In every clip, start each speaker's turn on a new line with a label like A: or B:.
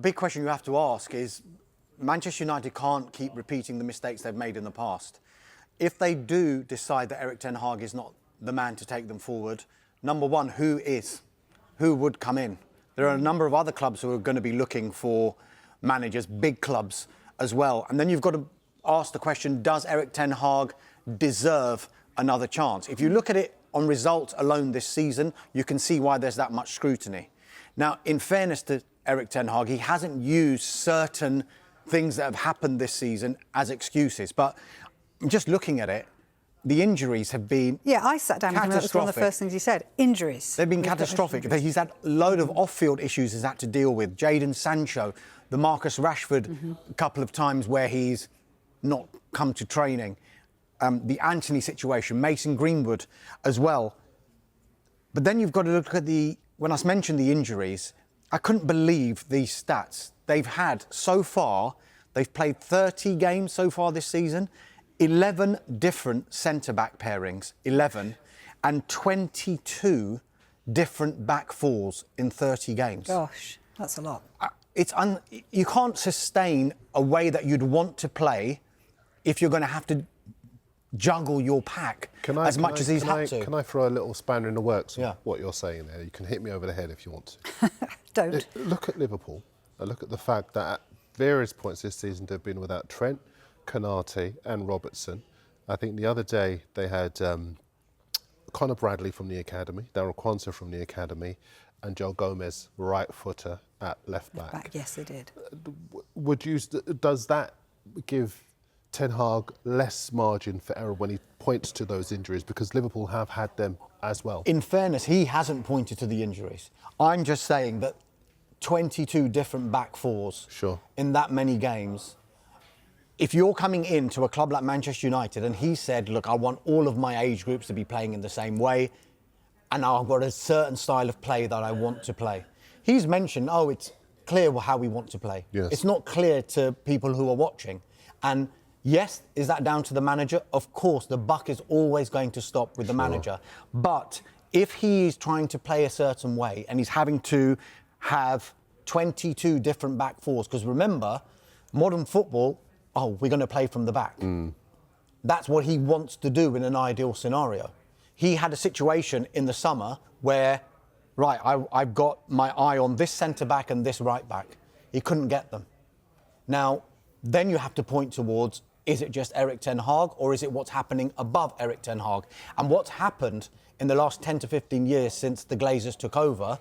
A: big question you have to ask is, Manchester United can't keep repeating the mistakes they've made in the past. If they do decide that Erik Ten Hag is not the man to take them forward, number one, who is? Who would come in? There are a number of other clubs who are going to be looking for managers, big clubs as well. And then you've got to ask the question, does Erik Ten Hag deserve another chance? If you look at it on results alone this season, you can see why there's that much scrutiny. Now, in fairness to Erik Ten Hag, he hasn't used certain things that have happened this season as excuses. But just looking at it, the injuries have been
B: I sat down with him. That was one of the first things he said. Injuries.
A: They've been catastrophic. He's had a load of off-field issues he's had to deal with. Jadon Sancho, the Marcus Rashford a couple of times where he's not come to training. The Anthony situation, Mason Greenwood as well. But then you've got to look at when I mentioned the injuries, I couldn't believe these stats. They've had, so far, they've played 30 games so far this season, 11 different centre-back pairings, 11, and 22 different back fours in 30 games.
B: Gosh, that's a lot.
A: You can't sustain a way that you'd want to play if you're going to have to juggle your pack as much as he's had to.
C: Can I throw a little spanner in the works of what you're saying there? You can hit me over the head if you want to.
B: Don't.
C: Look at Liverpool. Look at the fact that at various points this season they've been without Trent, Konate and Robertson. I think the other day they had Conor Bradley from the academy, Daryl Kwanzaa from the academy, and Joe Gomez, right footer at left back.
B: Yes, they did.
C: Does that give Ten Hag less margin for error when he points to those injuries? Because Liverpool have had them as well.
A: In fairness, he hasn't pointed to the injuries. I'm just saying that 22 different back fours in that many games. If you're coming into a club like Manchester United and he said, look, I want all of my age groups to be playing in the same way and I've got a certain style of play that I want to play. He's mentioned, it's clear how we want to play.
C: Yes.
A: It's not clear to people who are watching. And yes, is that down to the manager? Of course, the buck is always going to stop with the manager. But if he is trying to play a certain way and he's having to have 22 different back fours, because remember, modern football, we're going to play from the back. That's what he wants to do in an ideal scenario. He had a situation in the summer where, I've got my eye on this centre-back and this right-back. He couldn't get them. Now, then you have to point towards, is it just Erik Ten Hag or is it what's happening above Erik Ten Hag? And what's happened in the last 10 to 15 years since the Glazers took over,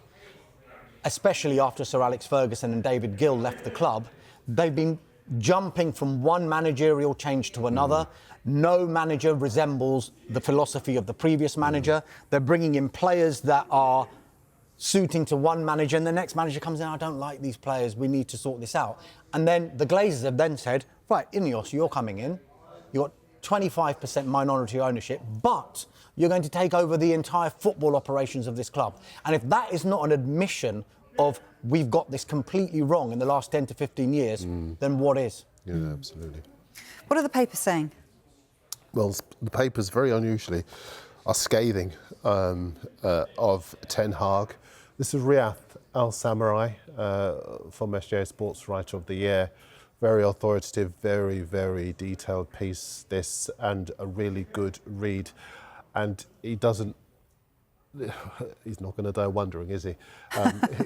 A: especially after Sir Alex Ferguson and David Gill left the club, they've been jumping from one managerial change to another. No manager resembles the philosophy of the previous manager. They're bringing in players that are suiting to one manager, and the next manager comes in, I don't like these players, we need to sort this out. And then the Glazers have then said, right, Ineos, you're coming in, you've got 25% minority ownership, but you're going to take over the entire football operations of this club. And if that is not an admission of we've got this completely wrong in the last 10 to 15 years, then what is?
C: Yeah, absolutely.
B: What are the papers saying?
C: Well, the papers, very unusually, are scathing of Ten Hag. This is Riyadh Al-Samarrai, from SJ Sports Writer of the Year. Very authoritative, very, very detailed piece, this, and a really good read. And he's not going to die wondering, is he?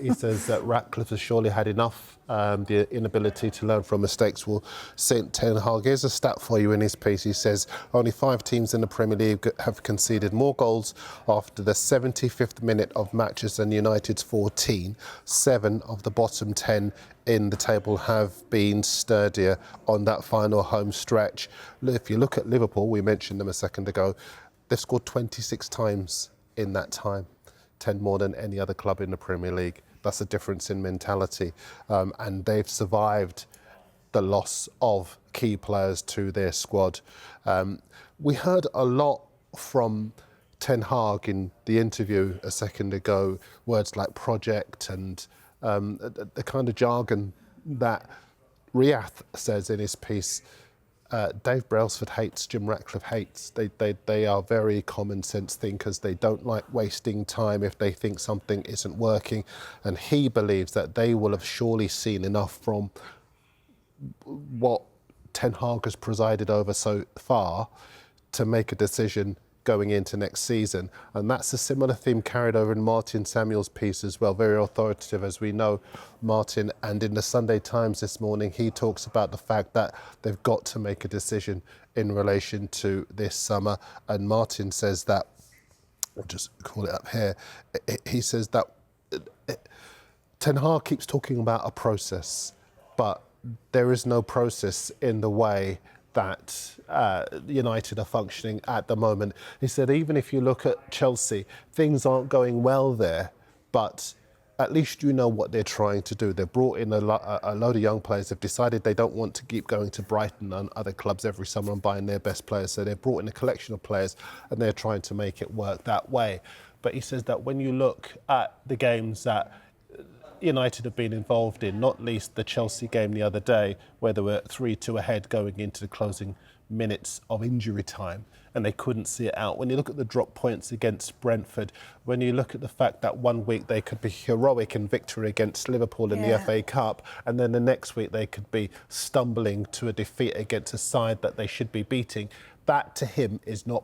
C: He says that Ratcliffe has surely had enough. The inability to learn from mistakes will sink Ten Hag. Here's a stat for you in his piece. He says only 5 teams in the Premier League have conceded more goals after the 75th minute of matches than United's 14. 7 of the bottom 10 in the table have been sturdier on that final home stretch. If you look at Liverpool, we mentioned them a second ago, they've scored 26 times in that time, 10 more than any other club in the Premier League. That's a difference in mentality. And they've survived the loss of key players to their squad. We heard a lot from Ten Hag in the interview a second ago, words like project and the kind of jargon that Riyadh says in his piece. Dave Brailsford hates, Jim Ratcliffe hates. They are very common sense thinkers. They don't like wasting time if they think something isn't working. And he believes that they will have surely seen enough from what Ten Hag has presided over so far to make a decision going into next season. And that's a similar theme carried over in Martin Samuel's piece as well, very authoritative, as we know, Martin. And in the Sunday Times this morning, he talks about the fact that they've got to make a decision in relation to this summer. And Martin says that, I'll just call it up here, he says that Ten Hag keeps talking about a process, but there is no process in the way that United are functioning at the moment. He said even if you look at Chelsea, things aren't going well there, but at least you know what they're trying to do. They've brought in a load of young players. They've decided they don't want to keep going to Brighton and other clubs every summer and buying their best players. So they've brought in a collection of players and they're trying to make it work that way. But he says that when you look at the games that United have been involved in, not least the Chelsea game the other day, where they were 3-2 ahead going into the closing minutes of injury time, and they couldn't see it out. When you look at the drop points against Brentford, when you look at the fact that one week they could be heroic in victory against Liverpool in the FA Cup, and then the next week they could be stumbling to a defeat against a side that they should be beating, that to him is not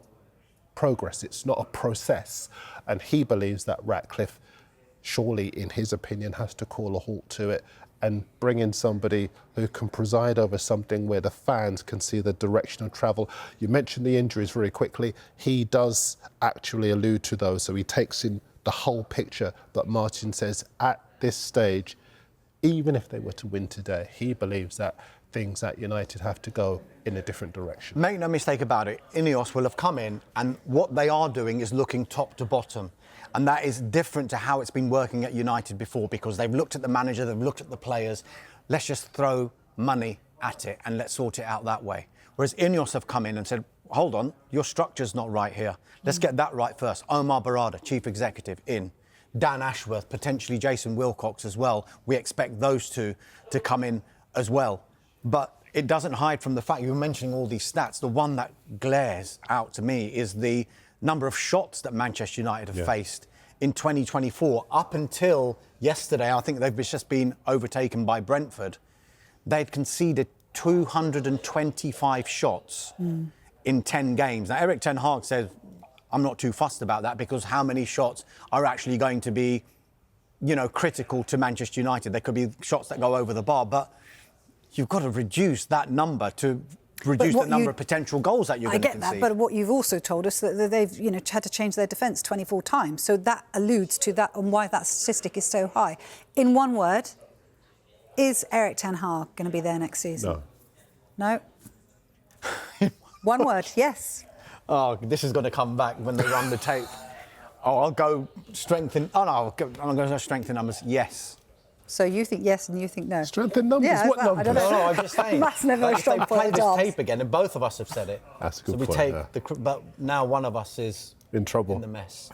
C: progress, it's not a process. And he believes that Ratcliffe surely, in his opinion, has to call a halt to it and bring in somebody who can preside over something where the fans can see the direction of travel. You mentioned the injuries very quickly. He does actually allude to those, so he takes in the whole picture. But Martin says at this stage, even if they were to win today, he believes that things at United have to go in a different direction.
A: Make no mistake about it, Ineos will have come in and what they are doing is looking top to bottom. And that is different to how it's been working at United before, because they've looked at the manager, they've looked at the players. Let's just throw money at it and let's sort it out that way. Whereas Ineos have come in and said, hold on, your structure's not right here. Let's get that right first. Omar Barada, chief executive, in. Dan Ashworth, potentially Jason Wilcox as well. We expect those two to come in as well. But it doesn't hide from the fact, you were mentioning all these stats, the one that glares out to me is the number of shots that Manchester United have faced in 2024. Up until yesterday, I think they've just been overtaken by Brentford. They'd conceded 225 shots in 10 games. Now, Erik Ten Hag said, I'm not too fussed about that because how many shots are actually going to be, critical to Manchester United? There could be shots that go over the bar, but you've got to reduce that number to reduce the number of potential goals that you're going to concede.
B: I get that, but what you've also told us that they've had to change their defence 24 times. So that alludes to that and why that statistic is so high. In one word, is Erik Ten Hag going to be there next season? No. No? One word, yes.
A: Oh, this is going to come back when they run the tape. Oh, I'll go strengthen. Oh, no, I'm going to go strengthen numbers. Yes.
B: So you think yes and you think no?
C: Strengthen numbers?
B: Yeah,
C: what numbers?
B: I don't know.
A: No, I'm just saying.
B: Math's never a strong
A: point.
B: point.
A: Play this tape again, and both of us have said it.
C: That's a good
A: point. So we take but now one of us is
C: in trouble.
A: In the mess.